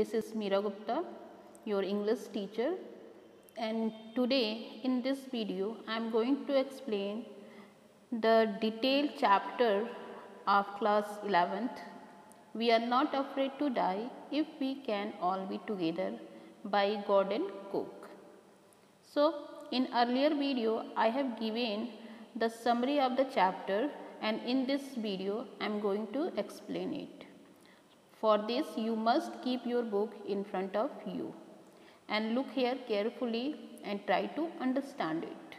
This is Meera Gupta, your English teacher, and today in this video I am going to explain the detailed chapter of class 11th. We are not afraid to die if we can all be together by Gordon Cook. So in earlier video I have given the summary of the chapter, and in this video I am going to explain it. For this you must keep your book in front of you and look here carefully and try to understand it.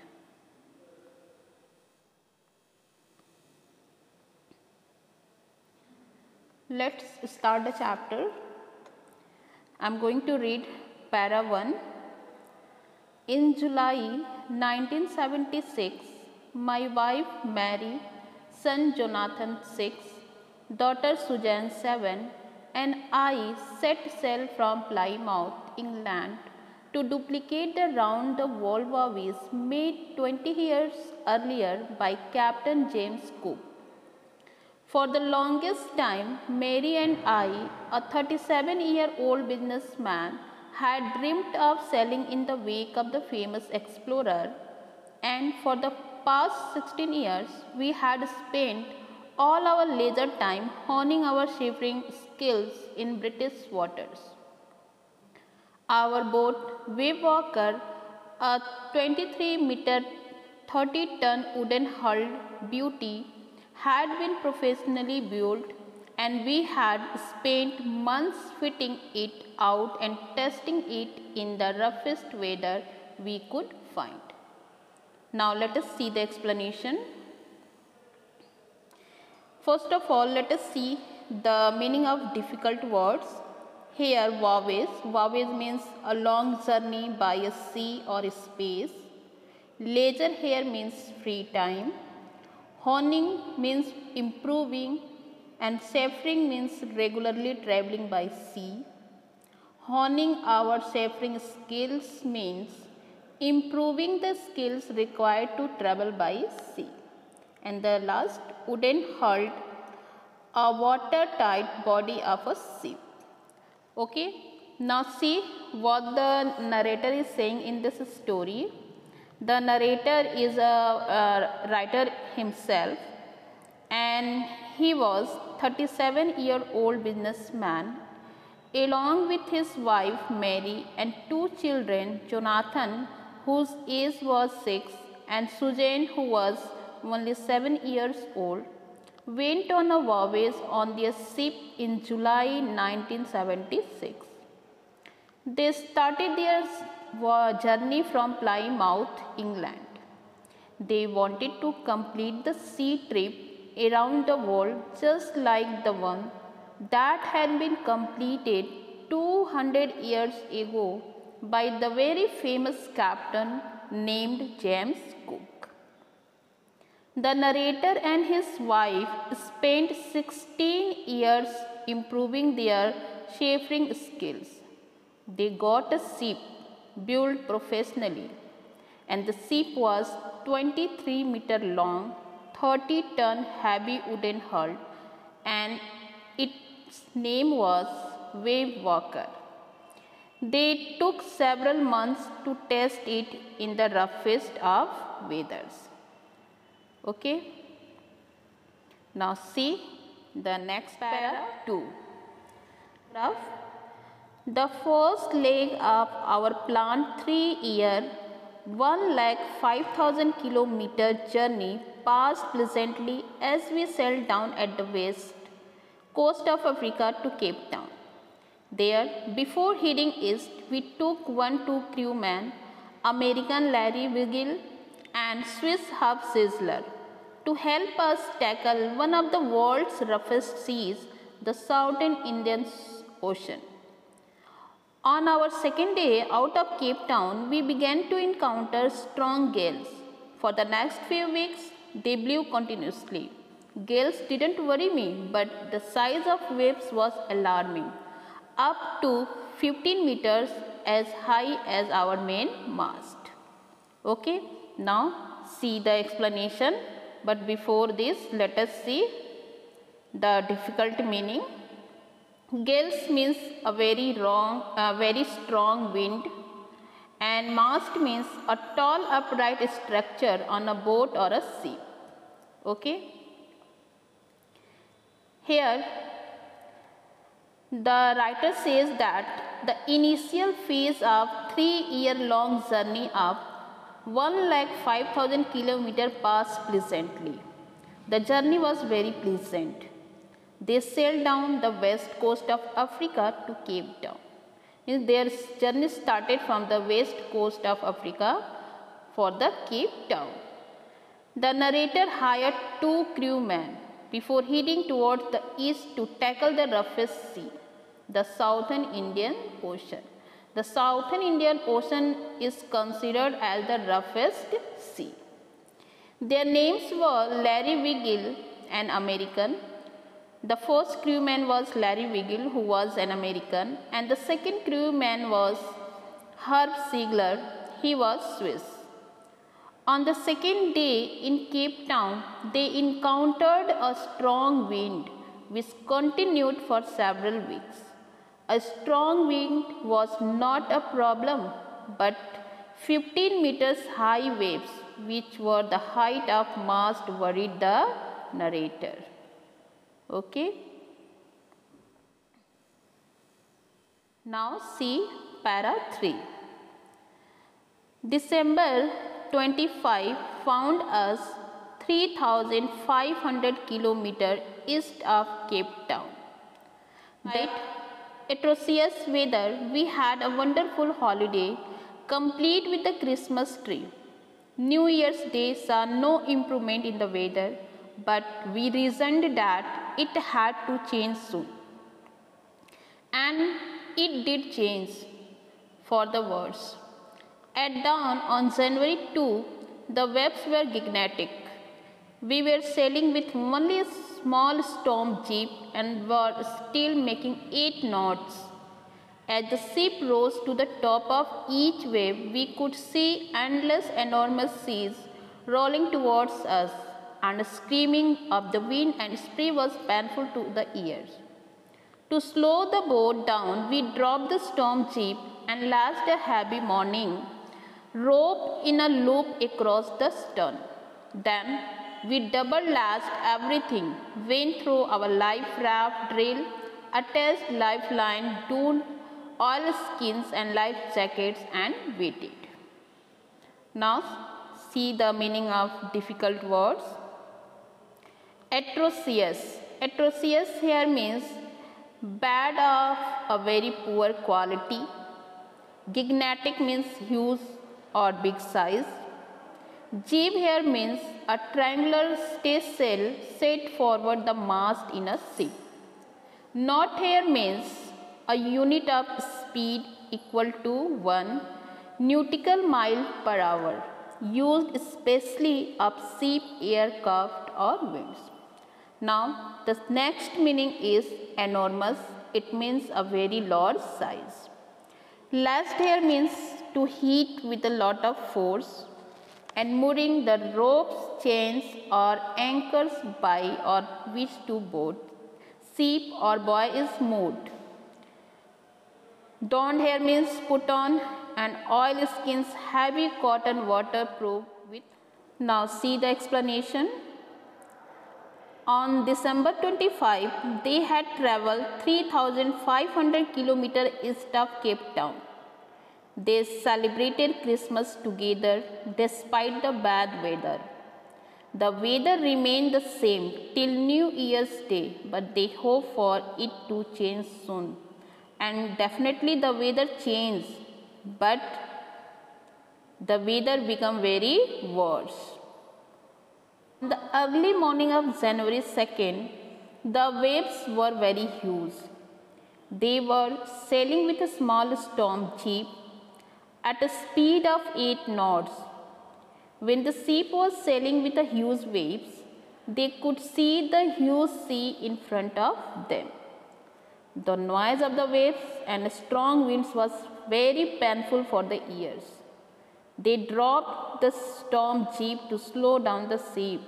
Let's start the chapter. I am going to read para 1. In July 1976, my wife Mary, son Jonathan 6, daughter Suzanne 7, and I set sail from Plymouth, England to duplicate the round-the-world voyage made 20 years earlier by Captain James Cook. For the longest time, Mary and I, a 37-year-old businessman, had dreamed of sailing in the wake of the famous explorer, and for the past 16 years, we had spent all our leisure time honing our shivering skills in British waters. Our boat, Wave Walker, a 23-meter, 30-ton wooden-hulled beauty, had been professionally built, and we had spent months fitting it out and testing it in the roughest weather we could find. Now let us see the explanation. First of all, let us see the meaning of difficult words. Here, voyage means a long journey by a sea or space. Leisure here means free time. Honing means improving, and seafaring means regularly traveling by sea. Honing our seafaring skills means improving the skills required to travel by sea. And the last, wooden hulled, a watertight body of a ship. Okay, now see what the narrator is saying in this story. The narrator is a writer himself, and he was 37-year-old businessman along with his wife Mary and 2 children, Jonathan, whose age was 6, and Suzanne, who was only 7 years old, went on a voyage on their ship in July 1976. They started their journey from Plymouth, England. They wanted to complete the sea trip around the world just like the one that had been completed 200 years ago by the very famous captain named James Cook. The narrator and his wife spent 16 years improving their seafaring skills. They got a ship built professionally, and the ship was 23-meter long, 30-ton heavy wooden hull, and its name was Wave Walker. They took several months to test it in the roughest of weathers. Okay, now see the next para 2. The first leg of our planned 3-year, 1,05,000 kilometer journey passed pleasantly as we sailed down at the west coast of Africa to Cape Town. There, before heading east, we took 2 crewmen, American Larry Wiggle and Swiss Hub Sizzler, to help us tackle one of the world's roughest seas, the Southern Indian Ocean. On our second day out of Cape Town, we began to encounter strong gales. For the next few weeks, they blew continuously. Gales didn't worry me, but the size of waves was alarming, up to 15 meters as high as our main mast. Okay, now see the explanation, but before this, let us see the difficult meaning. Gales means a very strong wind, and mast means a tall upright structure on a boat or a ship. Okay. Here the writer says that the initial phase of 3-year-long journey of 1,05,000 km passed pleasantly. The journey was very pleasant. They sailed down the west coast of Africa to Cape Town. Their journey started from the west coast of Africa for the Cape Town. The narrator hired 2 crewmen before heading towards the east to tackle the roughest sea, the Southern Indian Ocean. The Southern Indian Ocean is considered as the roughest sea. Their names were Larry Wiggle, an American. The first crewman was Larry Wiggle, who was an American, and the second crewman was Herb Ziegler. He was Swiss. On the second day in Cape Town, they encountered a strong wind which continued for several weeks. A strong wind was not a problem, but 15 meters high waves, which were the height of mast, worried the narrator. Okay. Now see para 3. December 25 found us 3,500 km east of Cape Town. That atrocious weather, we had a wonderful holiday, complete with the Christmas tree. New Year's Day saw no improvement in the weather, but we reasoned that it had to change soon. And it did change for the worse. At dawn on January 2, the waves were gigantic. We were sailing with only a small storm jeep and were still making 8 knots. As the ship rose to the top of each wave, we could see endless enormous seas rolling towards us, and screaming of the wind and spray was painful to the ears. To slow the boat down, we dropped the storm jeep and lashed a heavy mooring rope in a loop across the stern. Then we double-lashed everything, went through our life raft drill, attached lifeline, donned oilskins and life jackets, and waited. Now see the meaning of difficult words. Atrocious. Atrocious here means bad, of a very poor quality. Gigantic means huge or big size. Jib here means a triangular staysail set forward the mast in a ship. Knot here means a unit of speed equal to 1 nautical mile per hour, used especially of ship, aircraft or winds. Now the next meaning is enormous. It means a very large size. Lashed here means to hit with a lot of force, and mooring the ropes, chains or anchors by or which to boat, ship or buoy is moored. Donned here means put on, and oilskins, heavy cotton, waterproof with. Now see the explanation. On December 25, they had travelled 3,500 km east of Cape Town. They celebrated Christmas together despite the bad weather. The weather remained the same till New Year's Day, but they hope for it to change soon. And definitely the weather changed, but the weather became very worse. On the early morning of January 2nd, the waves were very huge. They were sailing with a small storm jeep at a speed of 8 knots. When the ship was sailing with the huge waves, they could see the huge sea in front of them. The noise of the waves and strong winds was very painful for the ears. They dropped the storm jeep to slow down the ship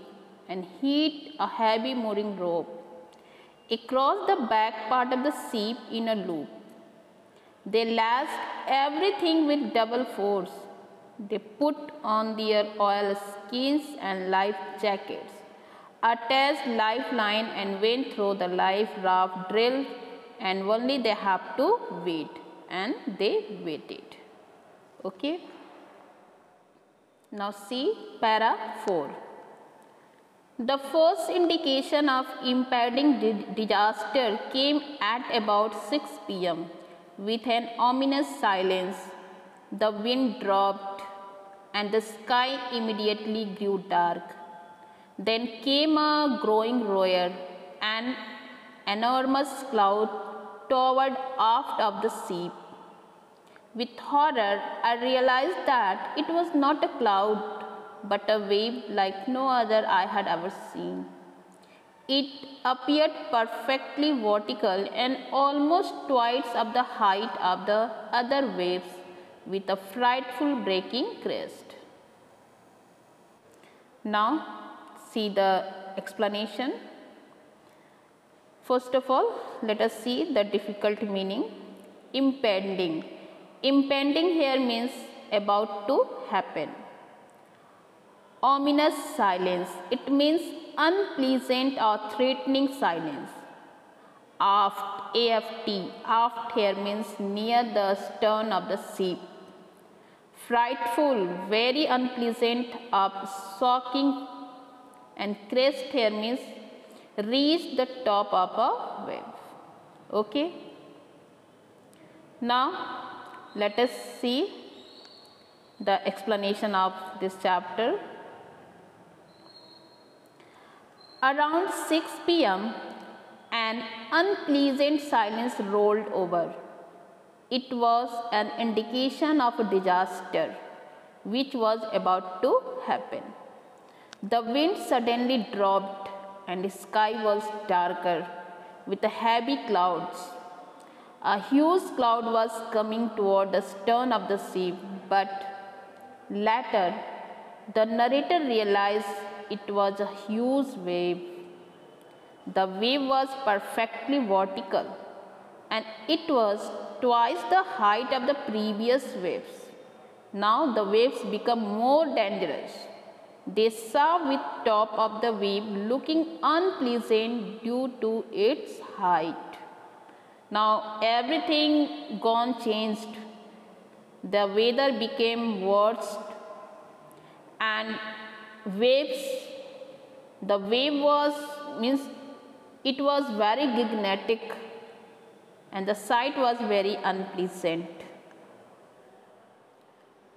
and hit a heavy mooring rope. across the back part of the ship in a loop. They lashed everything with double force. They put on their oilskins and life jackets, attached lifeline and went through the life raft drill, and only they have to wait, and they waited. Okay. Now see para 4. The first indication of impending disaster came at about 6 p.m. with an ominous silence. The wind dropped and the sky immediately grew dark. Then came a growing roar, an enormous cloud towered aft of the ship. With horror, I realized that it was not a cloud, but a wave like no other I had ever seen. It appeared perfectly vertical and almost twice of the height of the other waves, with a frightful breaking crest. Now, see the explanation. First of all, let us see the difficult meaning. Impending. Impending here means about to happen. Ominous silence. It means unpleasant or threatening silence. Aft, AFT. Aft here means near the stern of the ship. Frightful, very unpleasant, shocking, and crest here means reach the top of a wave. Okay. Now let us see the explanation of this chapter. Around 6 p.m. an unpleasant silence rolled over. It was an indication of a disaster which was about to happen. The wind suddenly dropped and the sky was darker with heavy clouds. A huge cloud was coming toward the stern of the ship, but later the narrator realized it was a huge wave. The wave was perfectly vertical and it was twice the height of the previous waves. Now the waves become more dangerous. They saw with top of the wave looking unpleasant due to its height. Now everything gone changed. The weather became worse and the wave it was very gigantic and the sight was very unpleasant.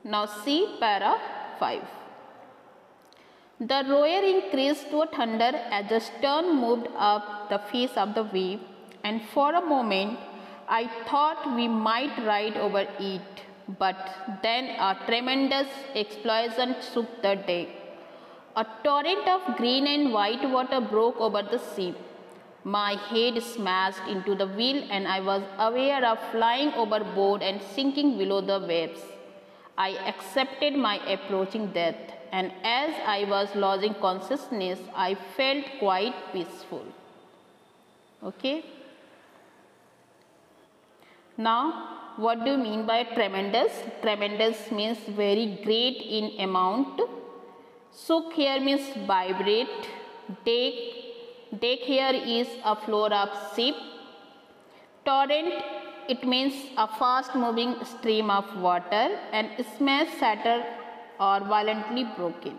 Now see para 5. The roar increased to a thunder as the stern moved up the face of the wave, and for a moment I thought we might ride over it, but then a tremendous explosion shook the deck. A torrent of green and white water broke over the ship. My head smashed into the wheel and I was aware of flying overboard and sinking below the waves. I accepted my approaching death, and as I was losing consciousness, I felt quite peaceful. Okay. Now, what do you mean by tremendous? Tremendous means very great in amount. Shook here means vibrate. Deck here is a floor of ship. Torrent, it means a fast moving stream of water, and smash, shatter or violently broken.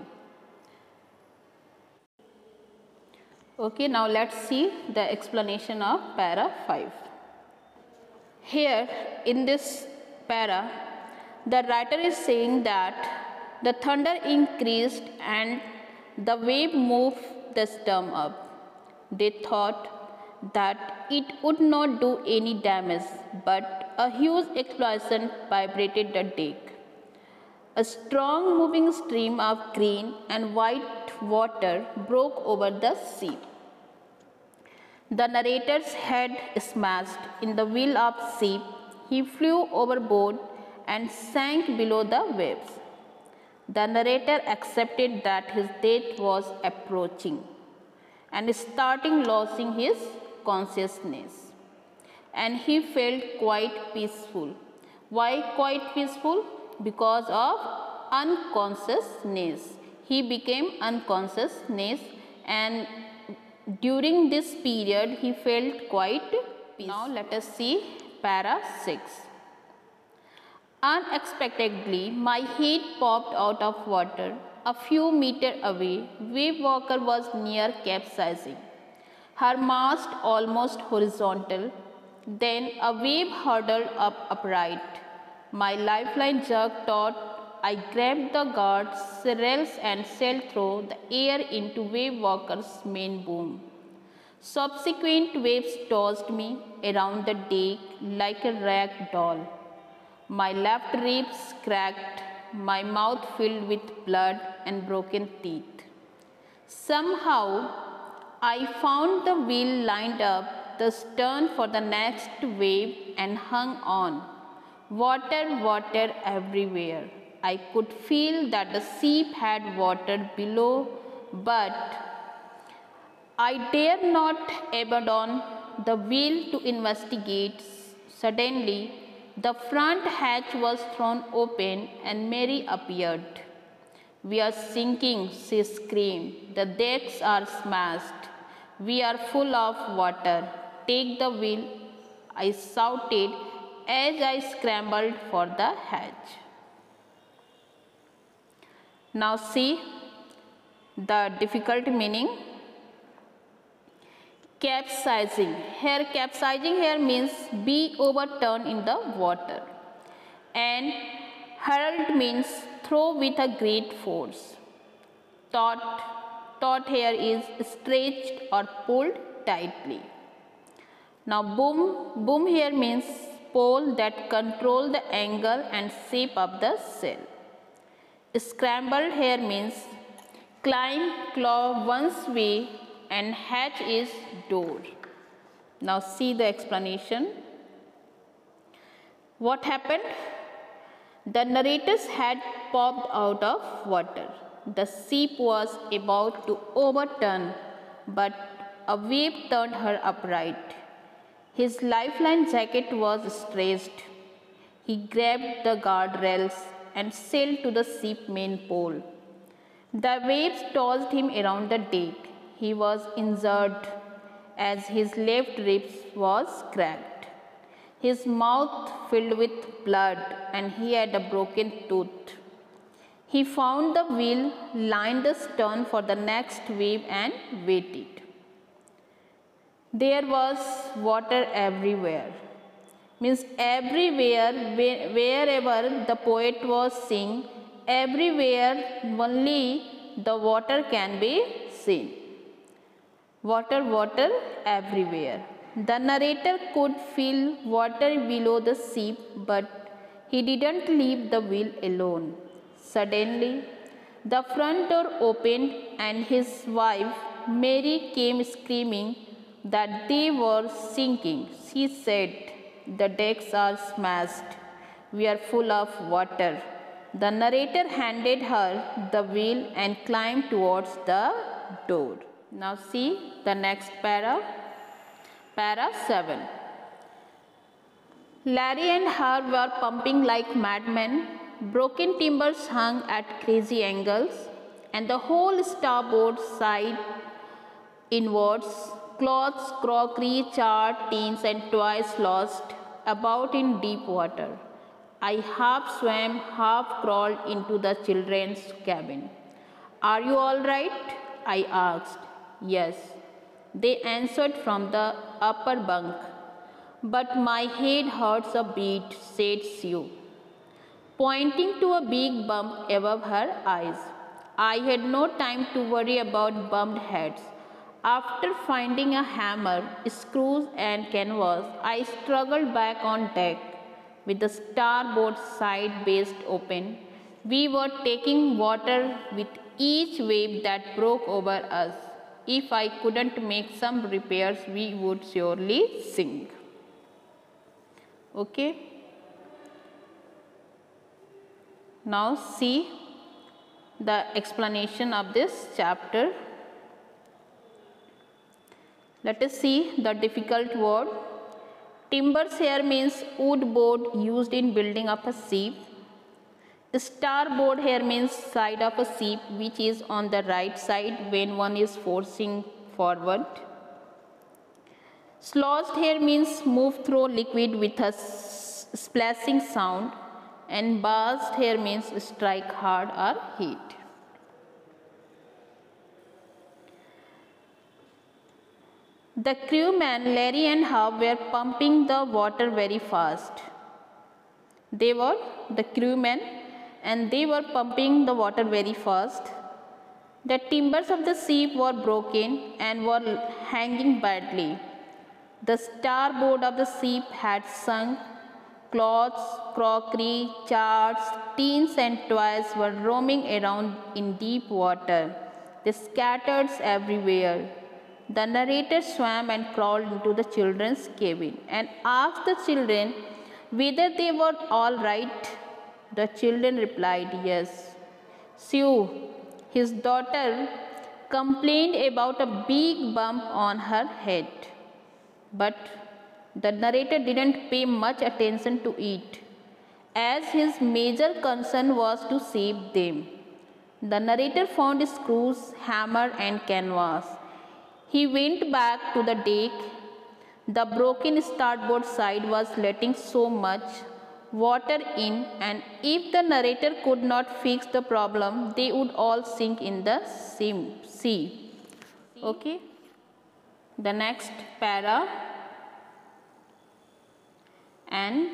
Okay, now let's see the explanation of para 5. Here in this para, the writer is saying that the thunder increased and the wave moved the stern up. They thought that it would not do any damage, but a huge explosion vibrated the deck. A strong moving stream of green and white water broke over the ship. The narrator's head smashed in the wheel of ship. He flew overboard and sank below the waves. The narrator accepted that his death was approaching and started losing his consciousness, and he felt quite peaceful. Why quite peaceful? Because of unconsciousness. He became unconsciousness, and during this period he felt quite peaceful. Now let us see para 6. Unexpectedly, my head popped out of water. A few meters away, wave walker was near capsizing, her mast almost horizontal. Then a wave hurtled up upright. My lifeline jerked taut. I grabbed the guard's rails and sailed through the air into wave walker's main boom. Subsequent waves tossed me around the deck like a rag doll. My left ribs cracked, my mouth filled with blood and broken teeth. Somehow, I found the wheel lined up the stern for the next wave and hung on. Water, water everywhere. I could feel that the ship had water below, but I dare not abandon the wheel to investigate. Suddenly, the front hatch was thrown open and Mary appeared. "We are sinking," she screamed. "The decks are smashed. We are full of water. Take the wheel," I shouted as I scrambled for the hatch. Now see the difficult meaning. Capsizing. Capsizing here means be overturned in the water. And hurled means throw with a great force. Taut here is stretched or pulled tightly. Now boom here means pole that control the angle and shape of the sail. Scrambled here means claw one's way, and hatch is door. Now see the explanation. What happened? The narrator's head popped out of water. The ship was about to overturn, but a wave turned her upright. His lifeline jacket was stretched. He grabbed the guardrails and sailed to the ship's main pole. The waves tossed him around the deck. He was injured as his left rib was cracked. His mouth filled with blood and he had a broken tooth. He found the wheel, lined the stern for the next wave and waited. There was water everywhere. Means everywhere, wherever the poet was singing, everywhere only the water can be seen. Water, water everywhere. The narrator could feel water below the ship, but he didn't leave the wheel alone. Suddenly, the front door opened and his wife, Mary, came screaming that they were sinking. She said, "The decks are smashed. We are full of water." The narrator handed her the wheel and climbed towards the door. Now see the next para. Para 7. Larry and her were pumping like madmen. Broken timbers hung at crazy angles, and the whole starboard side inwards. Clothes, crockery, charred tins and toys lost about in deep water. I half swam, half crawled into the children's cabin. "Are you all right?" I asked. "Yes," they answered from the upper bunk. "But my head hurts a bit," said Sue, pointing to a big bump above her eyes. I had no time to worry about bumped heads. After finding a hammer, screws and canvas, I struggled back on deck with the starboard side based open. We were taking water with each wave that broke over us. If I couldn't make some repairs, we would surely sink. Okay. Now see the explanation of this chapter. Let us see the difficult word. Timbers here means wood board used in building of a ship. Starboard here means side of a ship which is on the right side when one is forcing forward. Sloshed here means move through liquid with a splashing sound, and barged here means strike hard or hit. The crewmen Larry and Hub were pumping the water very fast. They were the crewmen and they were pumping the water very fast. The timbers of the ship were broken and were hanging badly. The starboard of the ship had sunk. Clothes, crockery, charts, tins and toys were roaming around in deep water. They scattered everywhere. The narrator swam and crawled into the children's cabin and asked the children whether they were all right. The children replied yes. Sue, his daughter, complained about a big bump on her head. But the narrator didn't pay much attention to it, as his major concern was to save them. The narrator found screws, hammer and canvas. He went back to the deck. The broken starboard side was letting so much water in, and if the narrator could not fix the problem, they would all sink in the sea. Okay. The next para and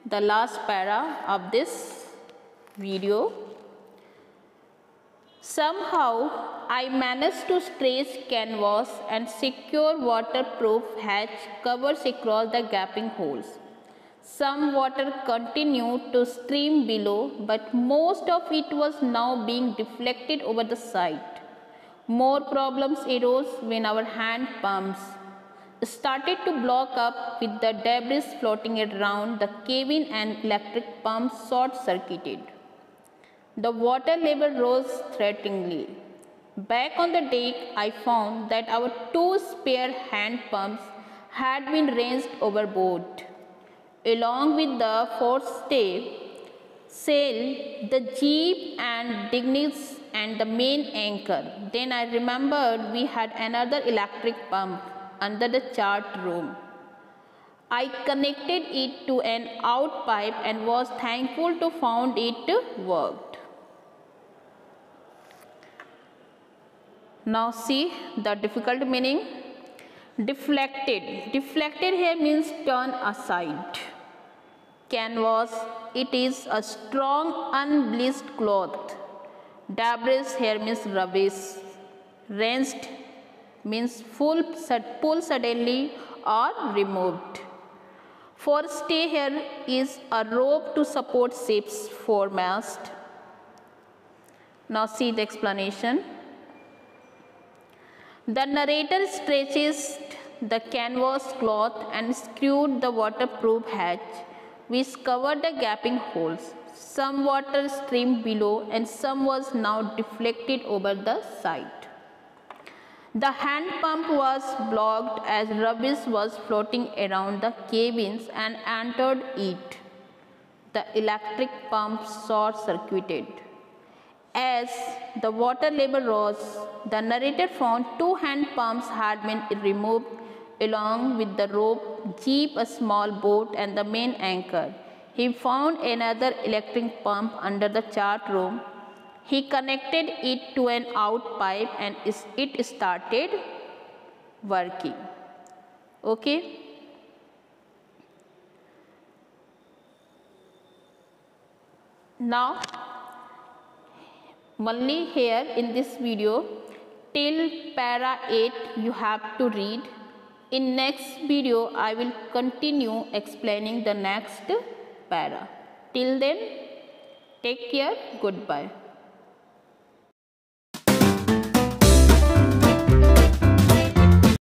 the last para of this video. Somehow I managed to stretch canvas and secure waterproof hatch covers across the gaping holes. Some water continued to stream below, but most of it was now being deflected over the side. More problems arose when our hand pumps started to block up with the debris floating around the cabin and electric pumps short-circuited. The water level rose threateningly. Back on the deck, I found that our 2 spare hand pumps had been wrenched overboard. Along with the forestay, sail, the jeep and dignities and the main anchor. Then I remembered we had another electric pump under the chart room. I connected it to an out pipe and was thankful to find it worked. Now see the difficult meaning. Deflected. Deflected here means turn aside. Canvas, it is a strong unbleached cloth. Debris here means rubbish. Wrenched means pull suddenly or removed. Forestay here is a rope to support ship's foremast. Now see the explanation. The narrator stretches the canvas cloth and screwed the waterproof hatch, which covered the gaping holes. Some water streamed below and some was now deflected over the side. The hand pump was blocked as rubbish was floating around the cabins and entered it. The electric pump short-circuited. As the water level rose, the narrator found 2 hand pumps had been removed along with the rope, jeep, a small boat and the main anchor. He found another electric pump under the chart room. He connected it to an out pipe and it started working. Okay. Now, only here in this video till para 8 you have to read. In next video I will continue explaining the next para. Till then, take care. Goodbye.